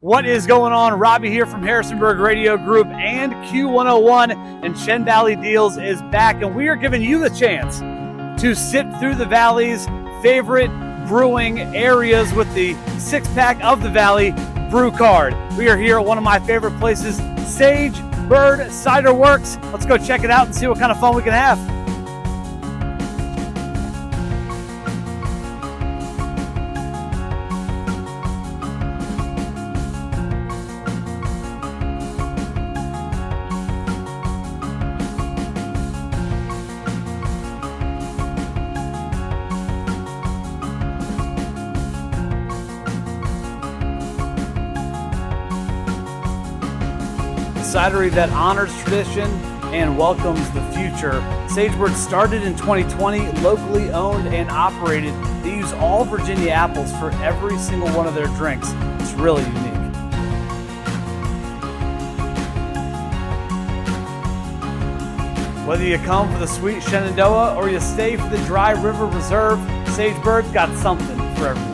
What is going on? Robbie here from Harrisonburg Radio Group, and Q101 and SHEN Valley Deals is back, and we are giving you the chance to sit through the Valley's favorite brewing areas with the 6-pack of the Valley Brew Card. We are here at one of my favorite places, Sage Bird Ciderworks. Let's go check it out and see what kind of fun we can have. Cidery that honors tradition and welcomes the future. Sage Bird started in 2020, locally owned and operated. They use all Virginia apples for every single one of their drinks. It's really unique. Whether you come for the sweet Shenandoah or you stay for the dry river reserve, Sage Bird's got something for everyone.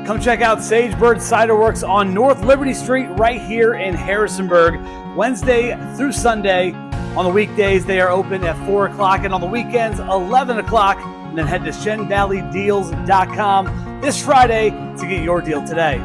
Come check out Sage Bird Ciderworks on North Liberty Street right here in Harrisonburg. Wednesday through Sunday. On the weekdays, they are open at 4 o'clock, and on the weekends, 11 o'clock. And then head to ShenValleyDeals.com this Friday to get your deal today.